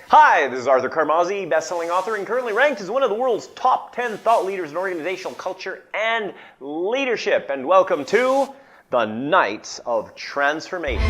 Hi, this is Arthur Carmazzi, best-selling author and currently ranked as one of the world's top 10 thought leaders in organizational culture and leadership. And welcome to the Nights of Transformation.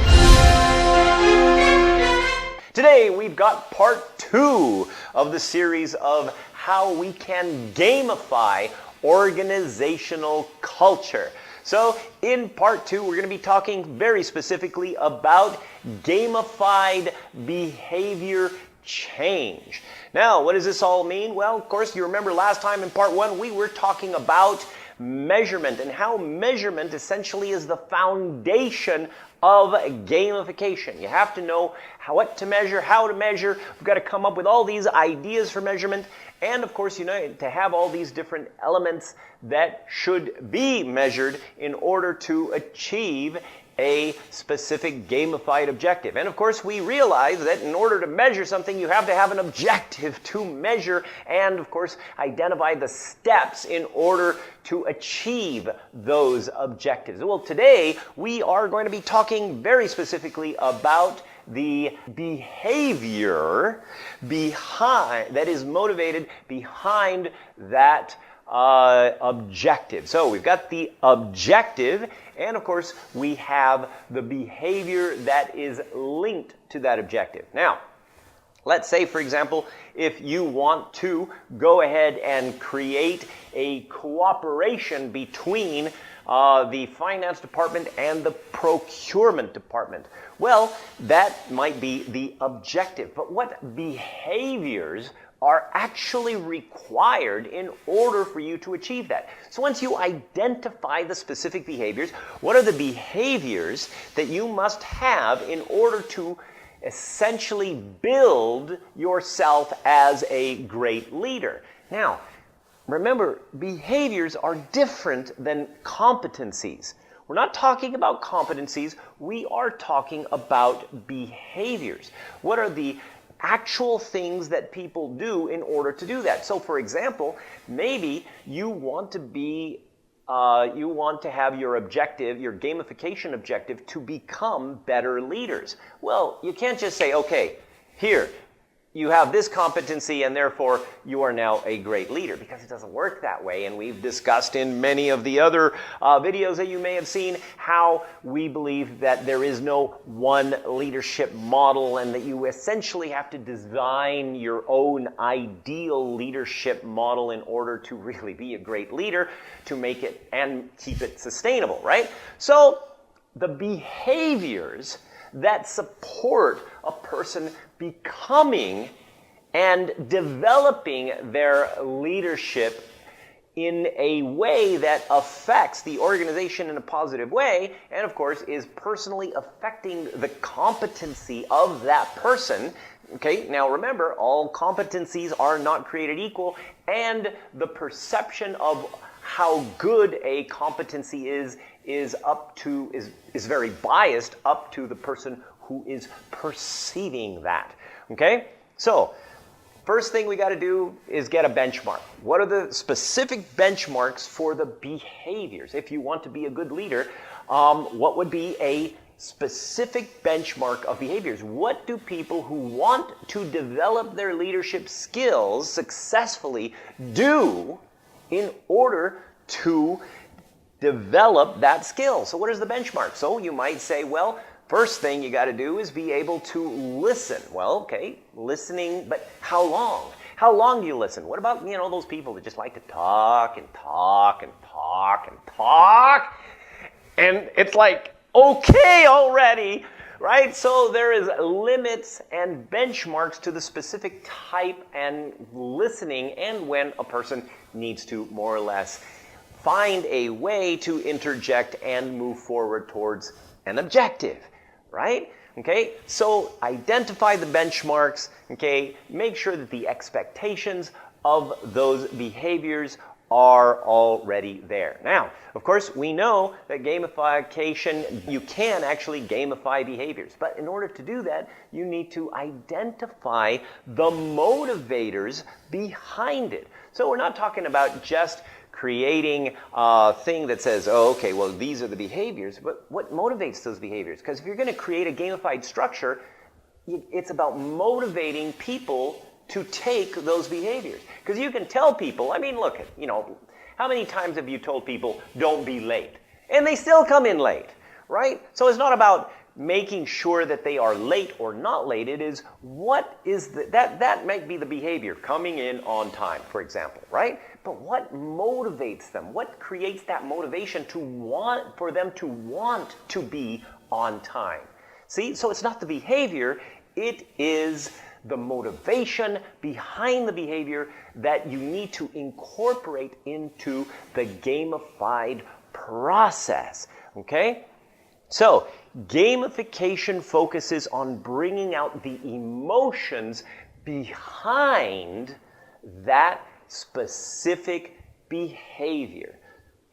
Today we've got part 2 of the series of how we can gamify organizational culture. So in part 2, we're going to be talking very specifically about gamified behavior change. Now, what does this all mean? Well, of course, you remember last time in part 1, we were talking about measurement and how measurement essentially is the foundation of gamification. You have to know what to measure, how to measure. We've got to come up with all these ideas for measurement. And of course, to have all these different elements that should be measured in order to achieve a specific gamified objective. And of course, we realize that in order to measure something, you have to have an objective to measure and, of course, identify the steps in order to achieve those objectives. Well, today, we are going to be talking very specifically about the behavior that is motivated behind that objective. So we've got the objective, and of course we have the behavior that is linked to that objective. Now, let's say, for example, if you want to go ahead and create a cooperation between the finance department and the procurement department. Well, that might be the objective. But what behaviors are actually required in order for you to achieve that? So once you identify the specific behaviors, what are the behaviors that you must have in order to essentially build yourself as a great leader? Now, remember, behaviors are different than competencies. We're not talking about competencies, we are talking about behaviors. What are the actual things that people do in order to do that? So for example, maybe you want to have your objective, your gamification objective, to become better leaders. Well, you can't just say, okay, here, you have this competency and therefore you are now a great leader, because it doesn't work that way. And we've discussed in many of the other videos that you may have seen how we believe that there is no one leadership model and that you essentially have to design your own ideal leadership model in order to really be a great leader, to make it and keep it sustainable, right? So the behaviors that support a person becoming and developing their leadership in a way that affects the organization in a positive way, and of course is personally affecting the competency of that person. Okay, now remember, all competencies are not created equal, and the perception of how good a competency is very biased up to the person who is perceiving that. Okay? So, first thing we got to do is get a benchmark. What are the specific benchmarks for the behaviors? If you want to be a good leader, what would be a specific benchmark of behaviors? What do people who want to develop their leadership skills successfully do in order to develop that skill? So what is the benchmark? So you might say, well, first thing you got to do is be able to listen. Well, okay, listening, but how long? How long do you listen? What about, those people that just like to talk and talk and talk and talk? And it's like, okay already, right? So there is limits and benchmarks to the specific type and listening, and when a person needs to more or less find a way to interject and move forward towards an objective, right? Okay, so identify the benchmarks, okay, make sure that the expectations of those behaviors are already there. Now, of course, we know that gamification, you can actually gamify behaviors, but in order to do that, you need to identify the motivators behind it. So we're not talking about just creating a thing that says, oh, okay, well, these are the behaviors, but what motivates those behaviors? Because if you're going to create a gamified structure, it's about motivating people to take those behaviors. Because you can tell people, I mean, look, how many times have you told people, don't be late? And they still come in late, right? So it's not about making sure that they are late or not late. It is what is that might be the behavior, coming in on time, for example, right? But what motivates them? What creates that motivation for them to want to be on time? See, so it's not the behavior, it is the motivation behind the behavior that you need to incorporate into the gamified process, okay? So, gamification focuses on bringing out the emotions behind that specific behavior.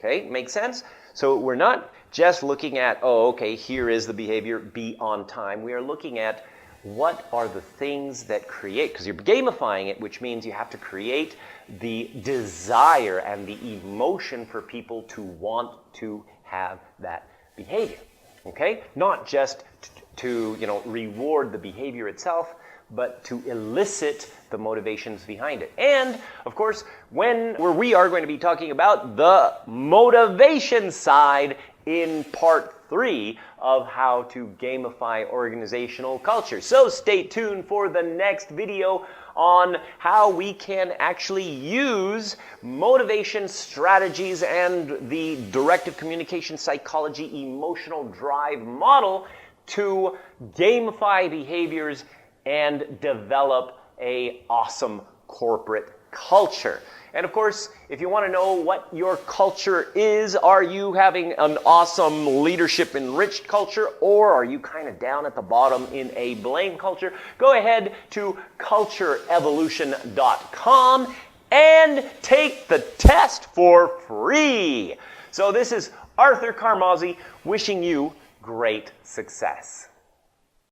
Okay, makes sense? So we're not just looking at, oh, okay, here is the behavior, be on time. We are looking at what are the things that create, because you're gamifying it, which means you have to create the desire and the emotion for people to want to have that behavior. Okay? Not just to reward the behavior itself, but to elicit the motivations behind it. And, of course, we are going to be talking about the motivation side in part 3 of how to gamify organizational culture. So stay tuned for the next video on how we can actually use motivation strategies and the directive communication psychology emotional drive model to gamify behaviors and develop an awesome corporate culture. And of course, if you want to know what your culture is, are you having an awesome leadership enriched culture, or are you kind of down at the bottom in a blame culture? Go ahead to cultureevolution.com and take the test for free. So this is Arthur Carmazzi wishing you great success.